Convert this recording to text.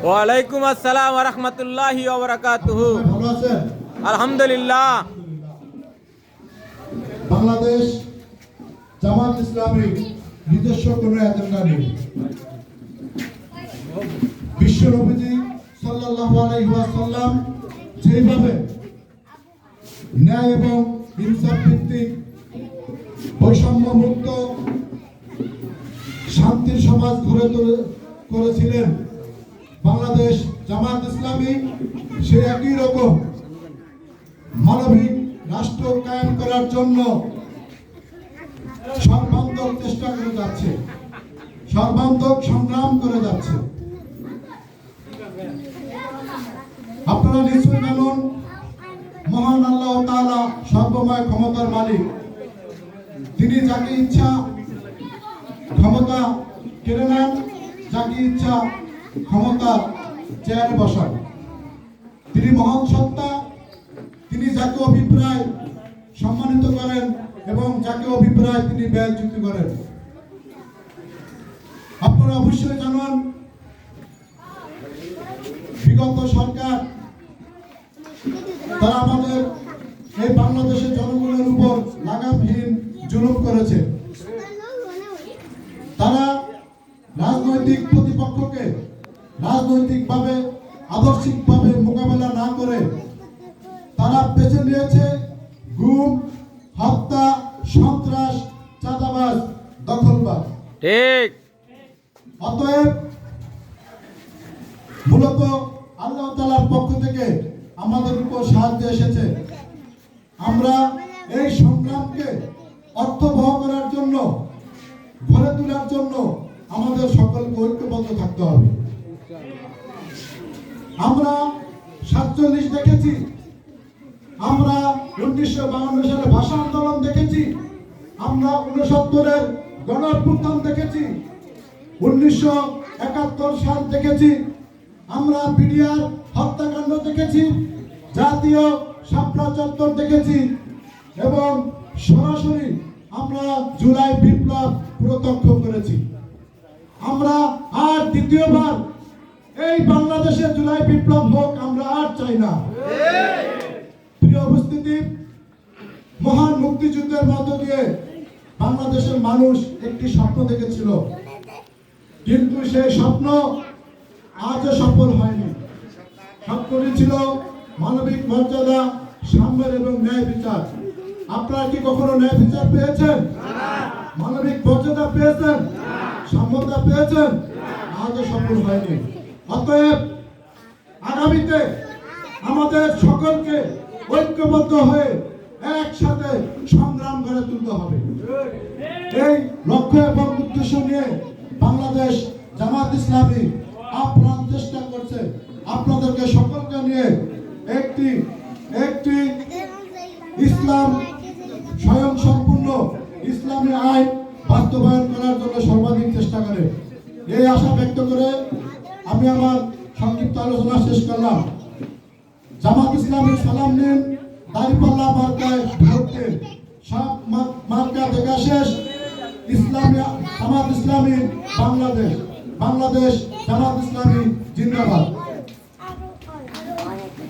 ওয়ালাইকুম আসসালাম ওয়া রাহমাতুল্লাহি ওয়া বারাকাতুহু। ভালো আছেন? আলহামদুলিল্লাহ। বাংলাদেশ জামাত ইসলামী নিজস্ব কোনো এজেন্ডা নেই। বিশ্ব নবীজি সাল্লাল্লাহু আলাইহি ওয়াসাল্লাম যেভাবে ন্যায় এবং ইনসাফ ভিত্তিক বৈষম্য মুক্ত শান্তির সমাজ গড়ে করেছিলেন বাংলাদেশ জামাত ইসলামী, সে একই রকম মানবিক রাষ্ট্র কায়েম করার জন্য সর্বান্তক চেষ্টা করে যাচ্ছে, সর্বান্তক সংগ্রাম করে যাচ্ছে। আপনারা নিশ্চয়ই জানুন, মহান আল্লাহ তাআলা সর্বময় ক্ষমতার মালিক। তিনি যাকে ইচ্ছা ক্ষমতা কেড়ে নেন, যাকে ইচ্ছা ক্ষমতা চেয়ারে বসান। তিনি মহান সত্তা, তিনি যাকে অভিপ্রায় সম্মানিত করেন এবং যাকে অভিপ্রায় তিনি বেইজ্জত করেন। আপনারা অবশ্যই জানেন, বিগত সরকার তারা আমাদের এই বাংলাদেশের জনগণের উপর লাগামহীন জুলুম করেছে। তারা রাজনৈতিক প্রতিপক্ষকে রাজনৈতিকভাবে আদর্শিকভাবে মোকাবেলা না করে তারা বেছে নিয়েছে গুম, হত্যা, সন্ত্রাস, চাঁদাবাজ, দখলবাজ। ঠিক। অতএব মূলত আল্লাহ তাআলার পক্ষ থেকে আমাদের উপর সাহায্য এসেছে। আমরা এই সংগ্রামকে অর্থবহ করার জন্য, গড়ে তোলার জন্য আমাদের সকলকে ঐক্যবদ্ধ থাকতে হবে। আমরা 47 দেখেছি, আমরা 1952 সালে ভাষা আন্দোলন দেখেছি, আমরা 69-এর গণঅভ্যুত্থান দেখেছি, 1971 সাল দেখেছি, আমরা বিডিআর হত্যাকাণ্ড দেখেছি, জাতীয় শাপলা চত্বর দেখেছি এবং সরাসরি আমরা জুলাই বিপ্লব প্রত্যক্ষ করেছি। আমরা আর দ্বিতীয়বার এই বাংলাদেশে জুলাই বিপ্লব হোক আমরা আর চাই না। প্রিয় উপস্থিতি, মহান মুক্তিযুদ্ধের মধ্য দিয়ে বাংলাদেশের মানুষ একটি স্বপ্ন দেখেছিল, কিন্তু সেই স্বপ্ন আজও সফল হয়নি। স্বপ্নটি ছিল মানবিক মর্যাদা, সাম্যের এবং ন্যায় বিচার। আপনারা কি কখনো ন্যায় বিচার পেয়েছেন? মানবিক মর্যাদা পেয়েছেন? সাম্যতা পেয়েছেন? আজও সফল হয়নি। অতএব আগামীতে আমাদের সকলকে ঐক্যবদ্ধ হয়ে একসাথে সংগ্রাম গড়ে তুলতে হবে। এই লক্ষ্য এবং উদ্দেশ্য নিয়ে বাংলাদেশ জামাত ইসলামী আপ্রাণ চেষ্টা করছে আপনাদেরকে সকলকে নিয়ে একটি ইসলাম স্বয়ংসম্পূর্ণ ইসলামী আইন বাস্তবায়ন করার জন্য সর্বাধিক চেষ্টা করে। এই আশা ব্যক্ত করে আমি আমার সংক্ষিপ্ত আলোচনা শেষ করলাম। জামাত ইসলামীর সালাম নিন, দাঁড়িপাল্লা মার্কায় ভোট দিন। সব মার্কা দেখা শেষ। ইসলামী জামাত ইসলামী বাংলাদেশ, বাংলাদেশ জামাত ইসলামী জিন্দাবাদ।